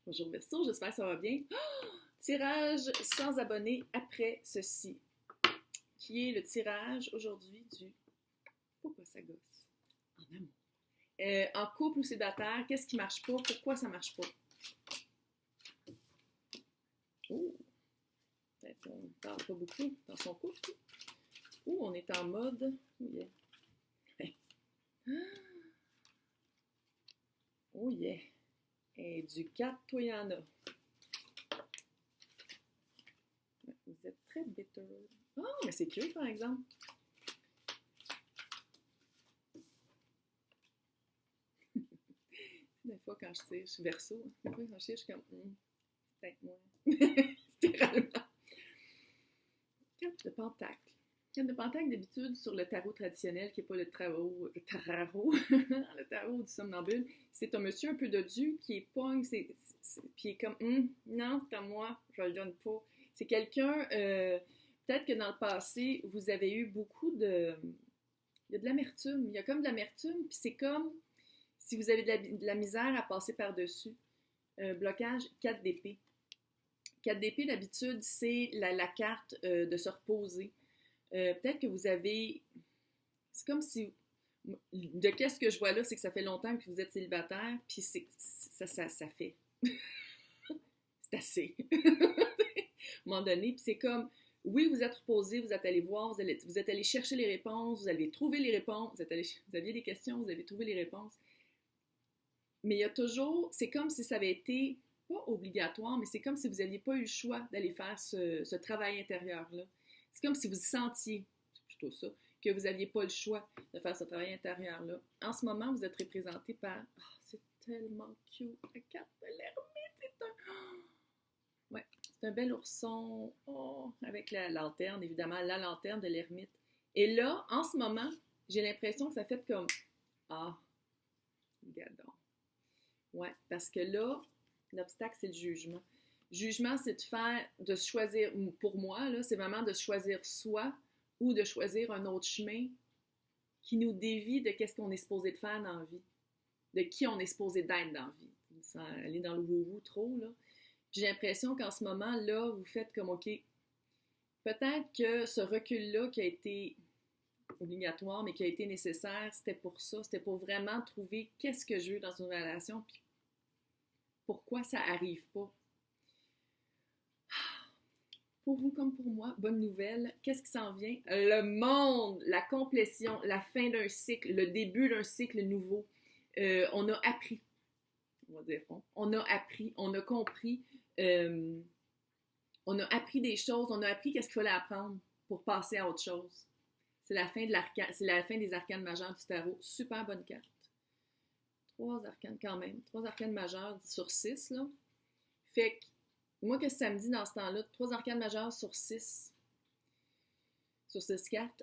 Bonjour Verseau, j'espère que ça va bien. Tirage sans abonnés après ceci, qui est le tirage aujourd'hui du Pourquoi ça gosse en amour. En couple ou célibataire, qu'est-ce qui marche pas? Pourquoi ça marche pas? Oh, peut-être on ne parle pas beaucoup dans son couple. Ou on est en mode. Oh yeah. Oh yeah. Et du 4, toi, il y en a. Vous êtes très bitter. Oh, mais c'est cute, par exemple. Des fois, quand je tire, je suis verso. Des fois, quand je tire, je suis comme, peut-être moi. Littéralement. Carte de pentacle. Carte de pentacle, d'habitude, sur le tarot traditionnel, qui n'est pas le tarot, le tarot du somnambule, c'est un monsieur un peu dodu qui est pogne, puis il est comme, non, c'est à moi, je ne le donne pas. C'est quelqu'un, peut-être que dans le passé, vous avez eu beaucoup de. Il y a de l'amertume. Il y a comme de l'amertume, puis c'est comme si vous avez de la misère à passer par-dessus. Blocage, 4 d'épée. 4 d'épée, d'habitude, c'est la carte de se reposer. Peut-être que vous avez. C'est comme si. De qu'est-ce que je vois là, c'est que ça fait longtemps que vous êtes célibataire, puis ça fait. C'est assez. À un moment donné, puis c'est comme. Oui, vous êtes reposé, vous êtes allé voir, vous êtes allé chercher les réponses, vous avez trouvé les réponses, vous aviez des questions, vous avez trouvé les réponses. Mais il y a toujours. C'est comme si ça avait été. Pas obligatoire, mais c'est comme si vous n'aviez pas eu le choix d'aller faire ce travail intérieur-là. C'est comme si vous sentiez, c'est plutôt ça, que vous n'aviez pas le choix de faire ce travail intérieur-là. En ce moment, vous êtes représenté par... Oh, c'est tellement cute, la carte de l'ermite, c'est un... Ouais, c'est un bel ourson, avec la lanterne, évidemment, la lanterne de l'ermite. Et là, en ce moment, j'ai l'impression que ça fait comme... Ah, regarde donc. Ouais, parce que là, l'obstacle, c'est le jugement. Jugement, c'est de choisir, pour moi, là, c'est vraiment de choisir soi ou de choisir un autre chemin qui nous dévie de qu'est-ce qu'on est supposé de faire dans la vie, de qui on est supposé d'être dans la vie. Sans aller dans le wou-wou trop, là. J'ai l'impression qu'en ce moment, là, vous faites comme, OK, peut-être que ce recul-là qui a été obligatoire, mais qui a été nécessaire, c'était pour ça, c'était pour vraiment trouver qu'est-ce que je veux dans une relation, puis pourquoi ça n'arrive pas. Pour vous comme pour moi, bonne nouvelle, qu'est-ce qui s'en vient? Le monde, la complétion, la fin d'un cycle, le début d'un cycle nouveau. On a appris, on va dire, on a appris, on a compris, on a appris des choses, on a appris qu'est-ce qu'il fallait apprendre pour passer à autre chose. C'est la fin de c'est la fin des arcanes majeures du tarot. Super bonne carte. 3 arcanes quand même. 3 arcanes majeures sur 6, là. Fait que moi, qu'est-ce que ça me dit dans ce temps-là? 3 arcanes majeures sur 6 cartes,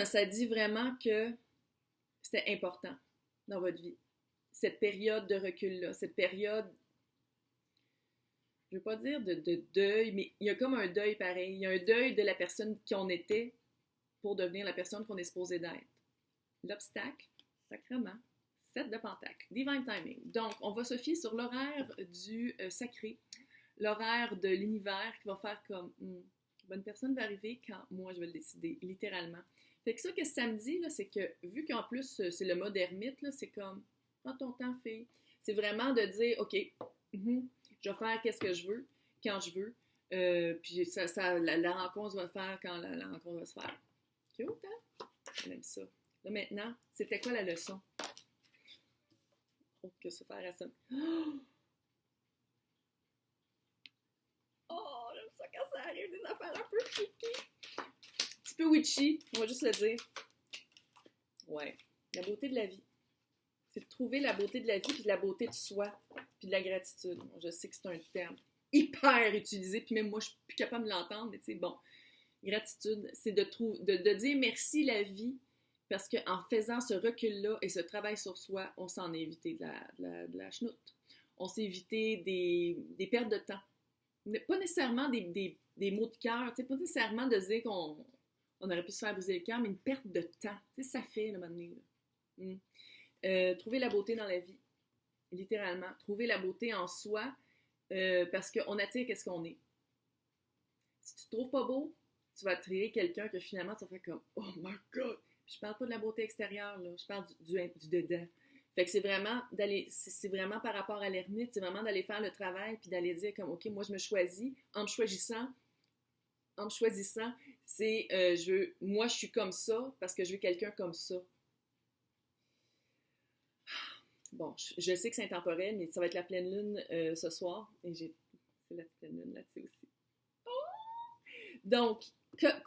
ça dit vraiment que c'était important dans votre vie. Cette période de recul-là, cette période, je ne veux pas dire de deuil, mais il y a comme un deuil pareil. Il y a un deuil de la personne qu'on était pour devenir la personne qu'on est supposé d'être. L'obstacle, sacrement, 7 de pentacle, divine timing. Donc, on va se fier sur l'horaire du sacré, l'horaire de l'univers qui va faire comme bonne personne va arriver quand moi je vais le décider, littéralement. Fait que ça, qu'est-ce que ça me dit, là, c'est que vu qu'en plus c'est le mode ermite, là, c'est comme prends ton temps, fille. C'est vraiment de dire OK, je vais faire qu'est-ce que je veux, quand je veux. Puis la rencontre va faire quand la rencontre va se faire. Cute, hein? J'aime ça. Là maintenant, c'était quoi la leçon? Autre que se faire à ça. Oh, j'aime ça quand ça arrive, des affaires un peu freaky. Un petit peu witchy, on va juste le dire. Ouais, la beauté de la vie. C'est de trouver la beauté de la vie, puis de la beauté de soi, puis de la gratitude. Je sais que c'est un terme hyper utilisé, puis même moi, je suis plus capable de l'entendre, mais tu sais, bon. Gratitude, c'est de dire merci la vie, parce qu'en faisant ce recul-là et ce travail sur soi, on s'en est évité de la chenoute. On s'est évité des pertes de temps. Pas nécessairement des maux de cœur, pas nécessairement de dire qu'on aurait pu se faire briser le cœur, mais une perte de temps. Ça fait, le moment donné. Trouver la beauté dans la vie, littéralement. Trouver la beauté en soi, parce qu'on attire qu'est-ce qu'on est. Si tu te trouves pas beau, tu vas attirer quelqu'un que finalement tu vas faire comme Oh my God! Puis je parle pas de la beauté extérieure, là, je parle du dedans. Fait que c'est vraiment d'aller, c'est vraiment par rapport à l'ermite, c'est vraiment d'aller faire le travail puis d'aller dire comme OK, moi je me choisis, en me choisissant, c'est moi je suis comme ça parce que je veux quelqu'un comme ça. Bon, je sais que c'est intemporel, mais ça va être la pleine lune ce soir. Et c'est la pleine lune là-dessus aussi. Donc,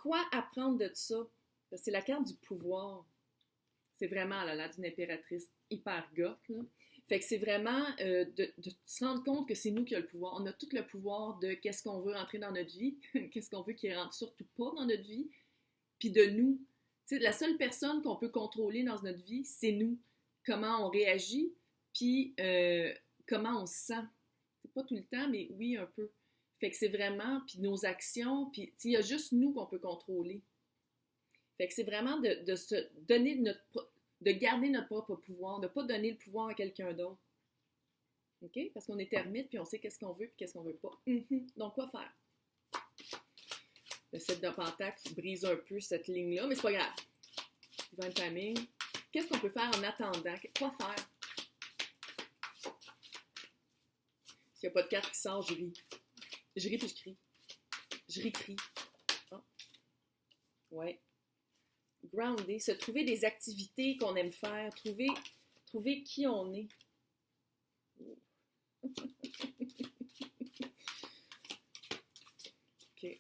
quoi apprendre de ça? C'est la carte du pouvoir. C'est vraiment là, d'une impératrice hyper goth. Là. Fait que c'est vraiment de se rendre compte que c'est nous qui avons le pouvoir. On a tout le pouvoir de qu'est-ce qu'on veut rentrer dans notre vie, qu'est-ce qu'on veut qui rentre surtout pas dans notre vie, puis de nous. T'sais, la seule personne qu'on peut contrôler dans notre vie, c'est nous. Comment on réagit, puis comment on se sent. C'est pas tout le temps, mais oui, un peu. Fait que c'est vraiment, puis nos actions, puis il y a juste nous qu'on peut contrôler. Fait que c'est vraiment de se donner de garder notre propre pouvoir, de ne pas donner le pouvoir à quelqu'un d'autre. OK? Parce qu'on est ermite, puis on sait qu'est-ce qu'on veut, puis qu'est-ce qu'on veut pas. Donc, quoi faire? Le 7 de pentacle brise un peu cette ligne-là, mais c'est pas grave. Divine timing. Qu'est-ce qu'on peut faire en attendant? Quoi faire? S'il n'y a pas de carte qui sort, je ris. Je ris puis je crie. Je ris-crie. Ah. Ouais. Groundé, se trouver des activités qu'on aime faire, trouver qui on est. OK.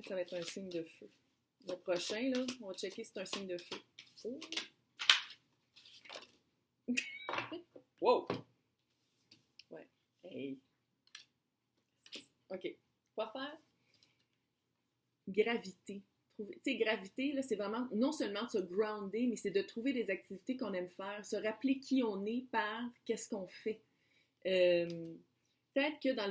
Ça va être un signe de feu. Le prochain, là, on va checker si c'est un signe de feu. Oh. Wow! Ouais. Hey. OK. Quoi faire? Gravité. Tu sais, gravité, là, c'est vraiment non seulement de se grounder, mais c'est de trouver des activités qu'on aime faire, se rappeler qui on est par qu'est-ce qu'on fait. Peut-être que dans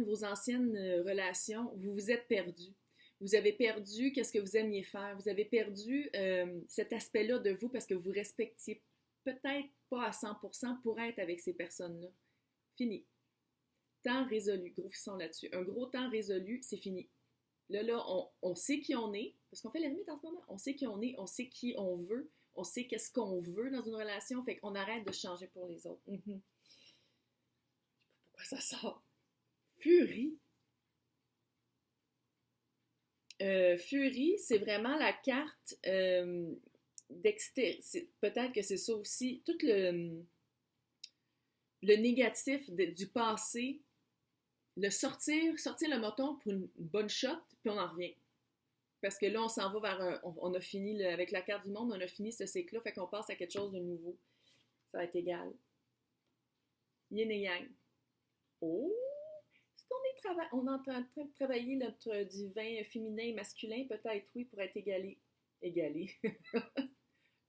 vos anciennes relations, vous vous êtes perdu. Vous avez perdu qu'est-ce que vous aimiez faire. Vous avez perdu cet aspect-là de vous parce que vous respectiez peut-être pas à 100% pour être avec ces personnes-là. Fini. Temps résolu. Gros frisson là-dessus. Un gros temps résolu, c'est fini. Là, on sait qui on est, parce qu'on fait l'ermite en ce moment. On sait qui on est, on sait qui on veut, on sait qu'est-ce qu'on veut dans une relation, fait qu'on arrête de changer pour les autres. Je sais pas pourquoi ça sort. Furie. Furie, c'est vraiment la carte peut-être que c'est ça aussi, tout le négatif du passé, sortir le moton pour une bonne shot, puis on en revient. Parce que là, on s'en va vers on a fini, avec la carte du monde, on a fini ce cycle-là, fait qu'on passe à quelque chose de nouveau. Ça va être égal. Yin et yang. Oh! Est-ce qu'on est en train de travailler notre divin féminin et masculin? Peut-être oui, pour être égalé. Égalé. Pas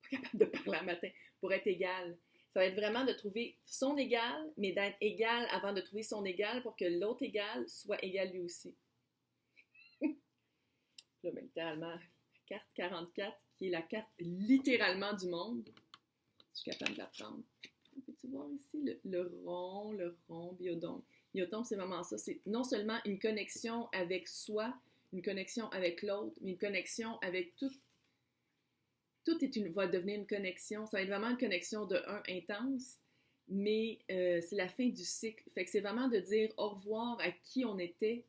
capable de parler un matin. Pour être égal. Ça va être vraiment de trouver son égal, mais d'être égal avant de trouver son égal pour que l'autre égal soit égal lui aussi. Là, ben, littéralement, la carte 44, qui est la carte littéralement du monde. Je suis capable de la prendre. Peux-tu voir ici le rond, biodombe. Biodombe, c'est vraiment ça. C'est non seulement une connexion avec soi, une connexion avec l'autre, mais une connexion avec tout. Tout va devenir une connexion. Ça va être vraiment une connexion de intense, mais c'est la fin du cycle. Fait que c'est vraiment de dire au revoir à qui on était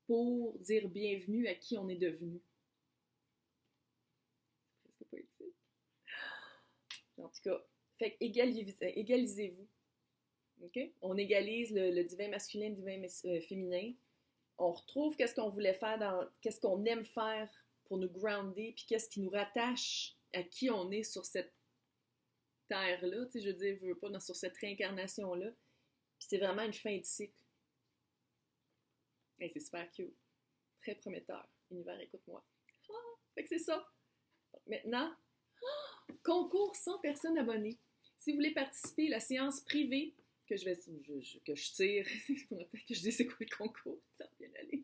pour dire bienvenue à qui on est devenu. C'est presque poétique. En tout cas, fait que égalisez-vous. Okay? On égalise le divin masculin, le divin féminin. On retrouve qu'est-ce qu'on voulait faire, qu'est-ce qu'on aime faire pour nous grounder, puis qu'est-ce qui nous rattache à qui on est sur cette terre-là, tu sais, je veux dire, je veux pas sur cette réincarnation-là. Puis c'est vraiment une fin de cycle. Et c'est super cute. Très prometteur. Univers, écoute-moi. Ah, fait que c'est ça. Donc maintenant, concours 100 personnes abonnées. Si vous voulez participer à la séance privée que je tire, peut-être que je dis c'est quoi le concours, ça va bien aller.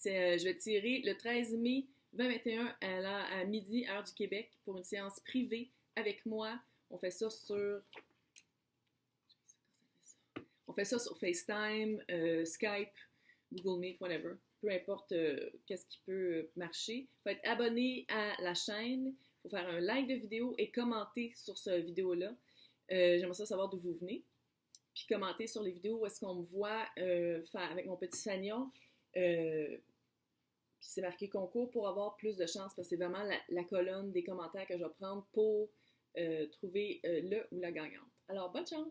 Je vais tirer le 13 mai 2021 à midi, heure du Québec, pour une séance privée avec moi. On fait ça sur On fait ça sur FaceTime, Skype, Google Meet, whatever. Peu importe qu'est-ce qui peut marcher. Il faut être abonné à la chaîne. Il faut faire un like de vidéo et commenter sur cette vidéo-là. J'aimerais ça savoir d'où vous venez. Puis commenter sur les vidéos où est-ce qu'on me voit faire avec mon petit fanion. Puis c'est marqué concours pour avoir plus de chance parce que c'est vraiment la colonne des commentaires que je vais prendre pour trouver le ou la gagnante. Alors, bonne chance!